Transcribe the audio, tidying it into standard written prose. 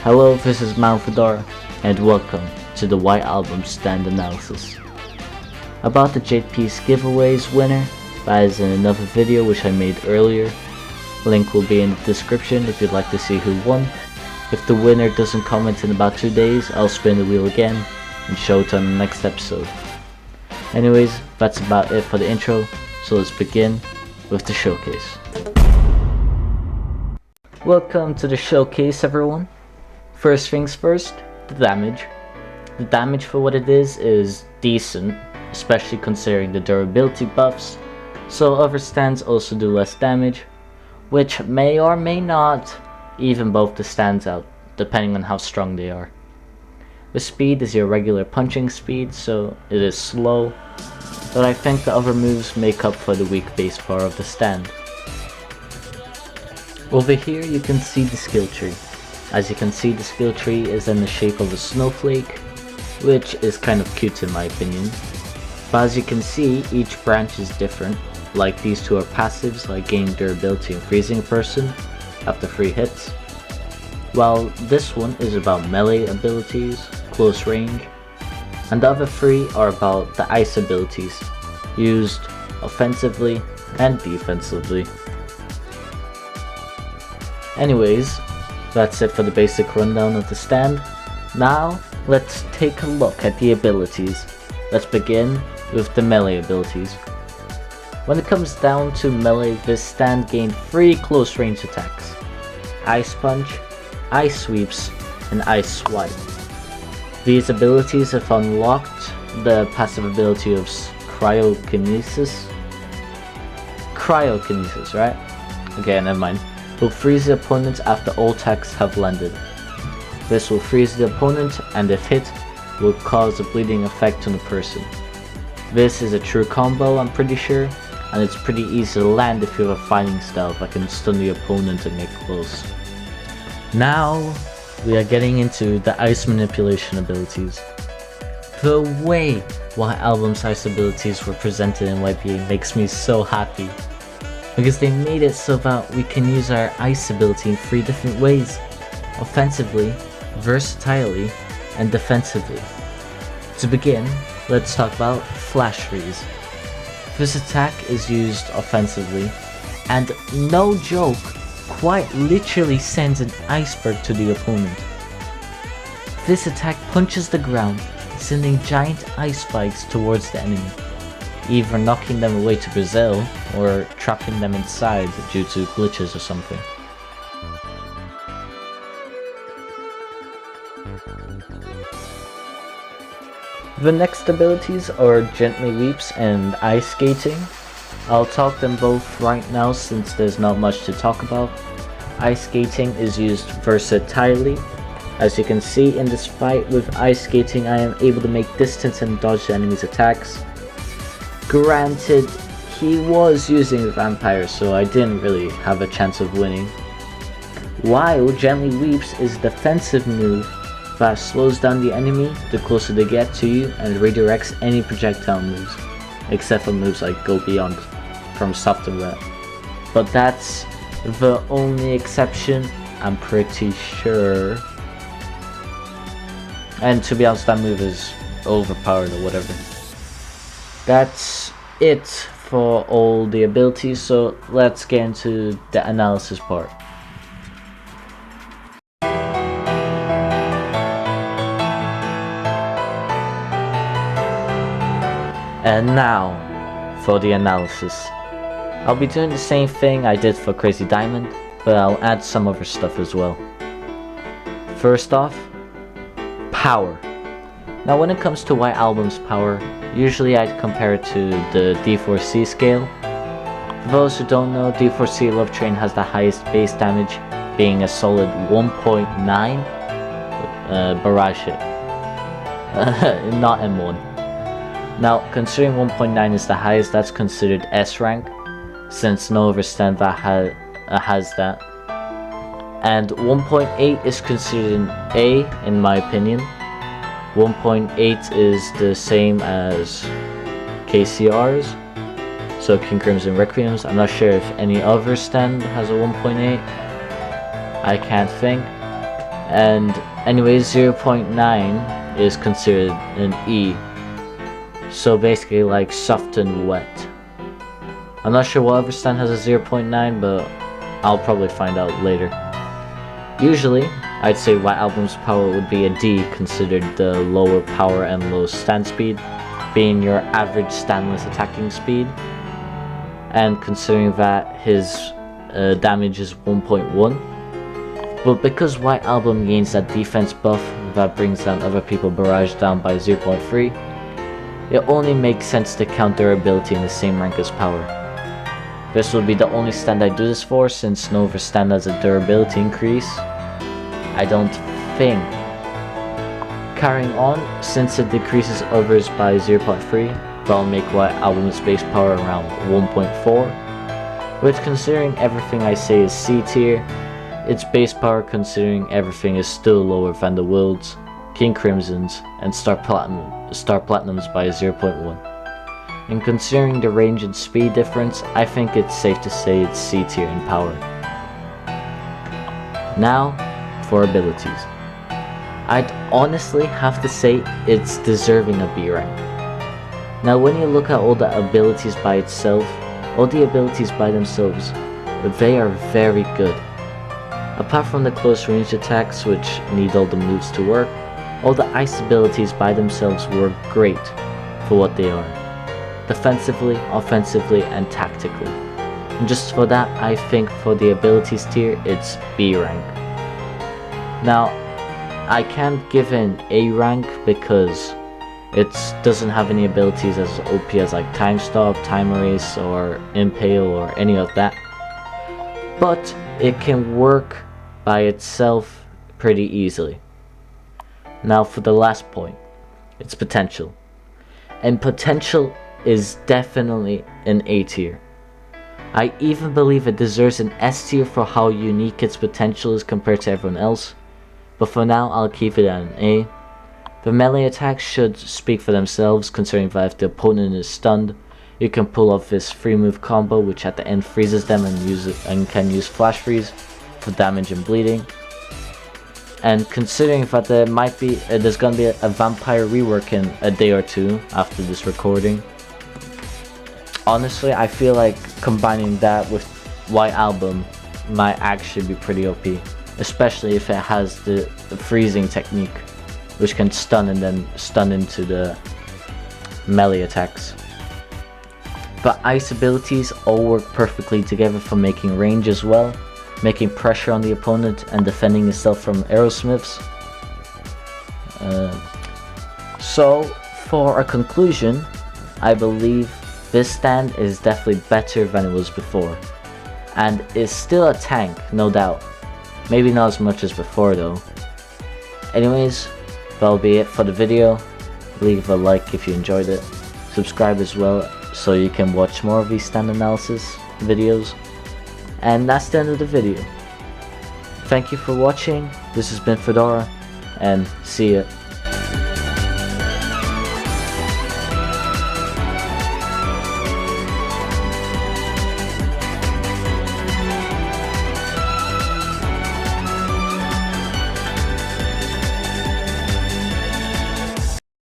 Hello, this is Mount Fedora, and welcome to the White Album stand analysis. About the Jade Piece giveaways winner, that is in another video which I made earlier. Link will be in the description if you'd like to see who won. If the winner doesn't comment in about 2 days, I'll spin the wheel again and show it on the next episode. Anyways, that's about it for the intro, so let's begin with the showcase. Welcome to the showcase, everyone. First things first, the damage. The damage for what it is decent, especially considering the durability buffs, so other stands also do less damage, which may or may not even both the stands out, depending on how strong they are. The speed is your regular punching speed, so it is slow, but I think the other moves make up for the weak base power of the stand. Over here you can see the skill tree. As you can see, the skill tree is in the shape of a snowflake, which is kind of cute in my opinion. But as you can see, each branch is different. Like these two are passives, like gaining durability and freezing a person after 3 hits. While this one is about melee abilities, close range, and the other 3 are about the ice abilities, used offensively and defensively. Anyways, that's it for the basic rundown of the stand. Now, let's take a look at the abilities. Let's begin with the melee abilities. When it comes down to melee, this stand gained 3 close range attacks: Ice Punch, Ice Sweeps, and Ice Swipe. These abilities have unlocked the passive ability of Cryokinesis, right? Okay, never mind. Will freeze the opponent after all attacks have landed. This will freeze the opponent, and if hit, will cause a bleeding effect on the person. This is a true combo, I'm pretty sure, and it's pretty easy to land if you have a fighting style that can stun the opponent and get close. Now, we are getting into the ice manipulation abilities. The way White Album's ice abilities were presented in YBA makes me so happy, because they made it so that we can use our ice ability in 3 different ways: offensively, versatilely, and defensively. To begin, let's talk about Flash Freeze. This attack is used offensively, and no joke, quite literally sends an iceberg to the opponent. This attack punches the ground, sending giant ice spikes towards the enemy, either knocking them away to Brazil or trapping them inside due to glitches or something. The next abilities are Gently Weeps and Ice Skating. I'll talk them both right now since there's not much to talk about. Ice Skating is used versatilely. As you can see in this fight with Ice Skating, I am able to make distance and dodge the enemy's attacks. Granted, he was using the vampire, so I didn't really have a chance of winning. While Gently Weeps is a defensive move that slows down the enemy the closer they get to you and redirects any projectile moves, except for moves like Go Beyond from soft and wet. But that's the only exception, I'm pretty sure. And to be honest, that move is overpowered or whatever. That's it for all the abilities, so let's get into the analysis part. And now for the analysis. I'll be doing the same thing I did for Crazy Diamond, but I'll add some other stuff as well. First off, power. Now when it comes to White Album's power, usually I'd compare it to the D4C scale. For those who don't know, D4C Love Train has the highest base damage, being a solid 1.9 barrage hit, not M1. Now, considering 1.9 is the highest, that's considered S rank, since no other stand that has that. And 1.8 is considered an A in my opinion. 1.8 is the same as KCR's, so King Crimson Requiem's. I'm not sure if any other stand has a 1.8. I can't think. And anyways, 0.9 is considered an E, so basically like soft and wet. I'm not sure what other stand has a 0.9, but I'll probably find out later. Usually, I'd say White Album's power would be a D, considered the lower power and low stand speed, being your average standless attacking speed, and considering that his damage is 1.1. But because White Album gains that defense buff that brings down other people barrage down by 0.3, it only makes sense to count durability in the same rank as power. This would be the only stand I do this for, since no other stand has a durability increase, I don't think. Carrying on, since it decreases others by 0.3, that'll make White Album's base power around 1.4, which considering everything I say is C tier, its base power considering everything is still lower than the Worlds, King Crimson's, and Star Platinum's by 0.1. And considering the range and speed difference, I think it's safe to say it's C tier in power. Now, for abilities. I'd honestly have to say it's deserving a B rank. Now when you look at all the abilities by itself, all the abilities by themselves, they are very good. Apart from the close range attacks which need all the moves to work, all the ice abilities by themselves work great for what they are. Defensively, offensively, and tactically. And just for that, I think for the abilities tier, it's B rank. Now, I can't give it an A rank because it doesn't have any abilities as OP as like Time Stop, Time Erase, or Impale, or any of that. But it can work by itself pretty easily. Now for the last point, its potential. And potential is definitely an A tier. I even believe it deserves an S tier for how unique its potential is compared to everyone else, but for now I'll keep it at an A. The melee attacks should speak for themselves, considering that if the opponent is stunned, you can pull off this free move combo which at the end freezes them and can use flash freeze for damage and bleeding. And considering that there's gonna be a vampire rework in a day or two after this recording, honestly I feel like combining that with White Album might actually be pretty OP, especially if it has the freezing technique which can stun and then stun into the melee attacks. But ice abilities all work perfectly together for making range as well, making pressure on the opponent and defending yourself from aerosmiths. So for a conclusion, I believe this stand is definitely better than it was before, and is still a tank, no doubt. Maybe not as much as before though. Anyways, that'll be it for the video. Leave a like if you enjoyed it. Subscribe as well so you can watch more of these stand analysis videos. And that's the end of the video. Thank you for watching. This has been Fedora, and see ya.